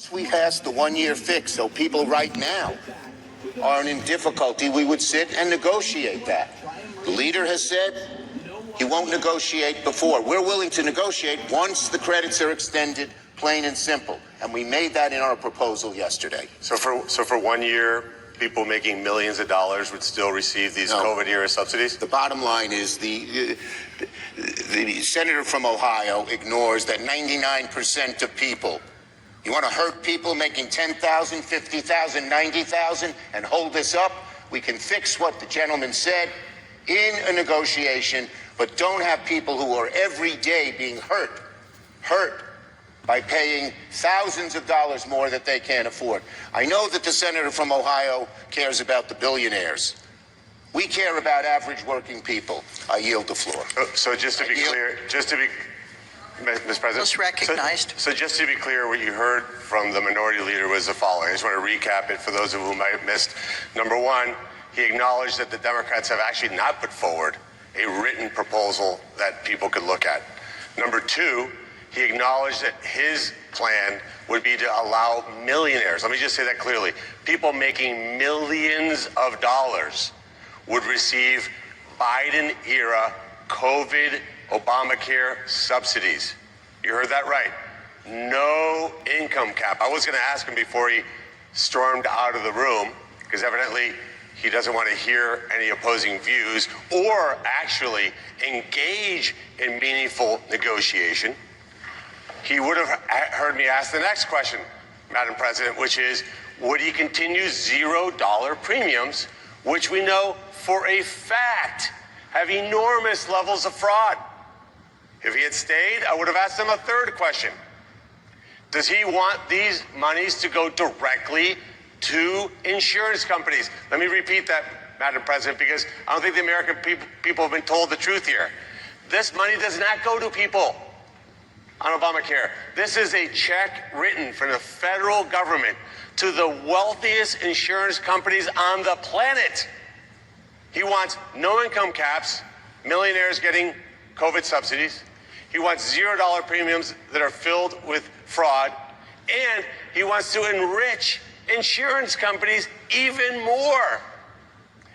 We passed the one-year fix, so people right now are in difficulty. We would sit and negotiate that. The leader has said he won't negotiate before. We're willing to negotiate once the credits are extended, plain and simple. And we made that in our proposal yesterday. So for 1 year, people making millions of dollars would still receive these COVID-era subsidies? The bottom line is the senator from Ohio ignores that 99% of people. You want to hurt people making $10,000, $50,000, $90,000 and hold this up? We can fix what the gentleman said in a negotiation, but don't have people who are every day being hurt by paying thousands of dollars more that they can't afford. I know that the senator from Ohio cares about the billionaires. We care about average working people. I yield the floor. So just to be clear, Mr. President. Was recognized. So just to be clear, what you heard from the minority leader was the following. I just want to recap it for those of whom might have missed. Number one, he acknowledged that the Democrats have actually not put forward a written proposal that people could look at. Number two, he acknowledged that his plan would be to allow millionaires, let me just say that clearly, people making millions of dollars would receive Biden-era COVID Obamacare subsidies. You heard that right. No income cap. I was going to ask him before he stormed out of the room, because evidently he doesn't want to hear any opposing views or actually engage in meaningful negotiation. He would have heard me ask the next question, Madam President, which is, would he continue $0 premiums, which we know for a fact have enormous levels of fraud? If he had stayed, I would have asked him a third question. Does he want these monies to go directly to insurance companies? Let me repeat that, Madam President, because I don't think the American people have been told the truth here. This money does not go to people on Obamacare. This is a check written from the federal government to the wealthiest insurance companies on the planet. He wants no income caps, millionaires getting COVID subsidies. He wants $0 premiums that are filled with fraud. And he wants to enrich insurance companies even more.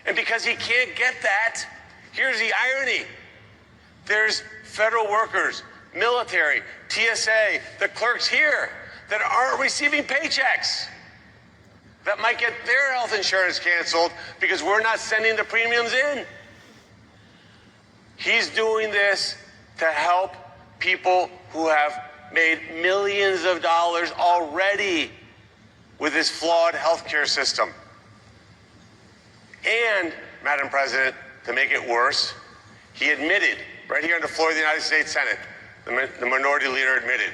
And because he can't get that, here's the irony. There's federal workers, military, TSA, the clerks here that aren't receiving paychecks, that might get their health insurance canceled because we're not sending the premiums in. He's doing this to help people who have made millions of dollars already with this flawed healthcare system. And, Madam President, to make it worse, he admitted, right here on the floor of the United States Senate, the minority leader admitted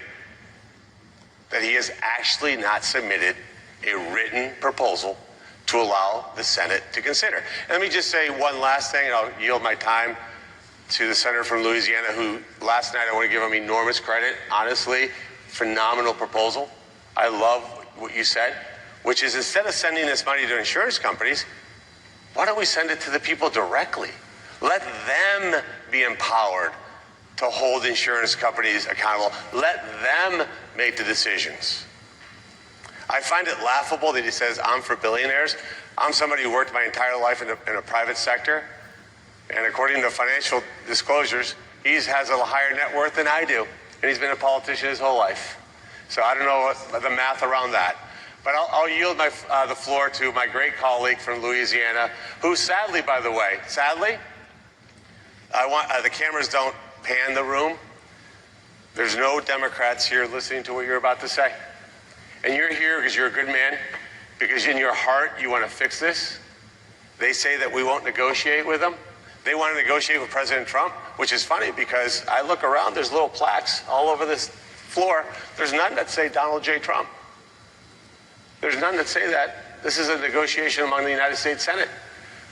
that he has actually not submitted a written proposal to allow the Senate to consider. And let me just say one last thing, and I'll yield my time to the senator from Louisiana, who last night, I want to give him enormous credit. Honestly, phenomenal proposal. I love what you said, which is instead of sending this money to insurance companies, why don't we send it to the people directly? Let them be empowered to hold insurance companies accountable. Let them make the decisions. I find it laughable that he says, I'm for billionaires. I'm somebody who worked my entire life in a private sector. And according to financial disclosures, he has a higher net worth than I do. And he's been a politician his whole life. So I don't know the math around that. But I'll yield the floor to my great colleague from Louisiana, who sadly, by the way, the cameras don't pan the room. There's no Democrats here listening to what you're about to say. And you're here because you're a good man, because in your heart you want to fix this. They say that we won't negotiate with them. They want to negotiate with President Trump, which is funny because I look around, there's little plaques all over this floor. There's none that say Donald J. Trump. There's none that say that. This is a negotiation among the United States Senate.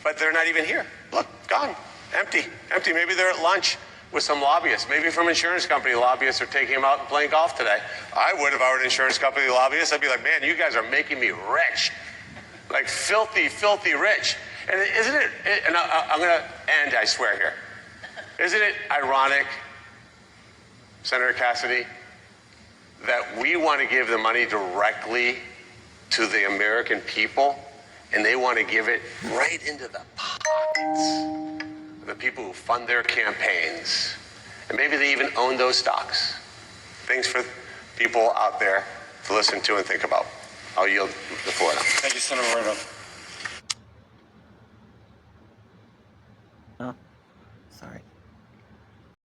But they're not even here. Look, gone, empty. Maybe they're at lunch with some lobbyists. Maybe from insurance company lobbyists are taking them out and playing golf today. I would if I were an insurance company lobbyist. I'd be like, man, you guys are making me rich. Like filthy, filthy rich. And isn't it, and I'm going to end, I swear here. Isn't it ironic, Senator Cassidy, that we want to give the money directly to the American people, and they want to give it right into the pockets of the people who fund their campaigns. And maybe they even own those stocks. Things for people out there to listen to and think about. I'll yield the floor now. Thank you, Senator Moreno. Oh, sorry.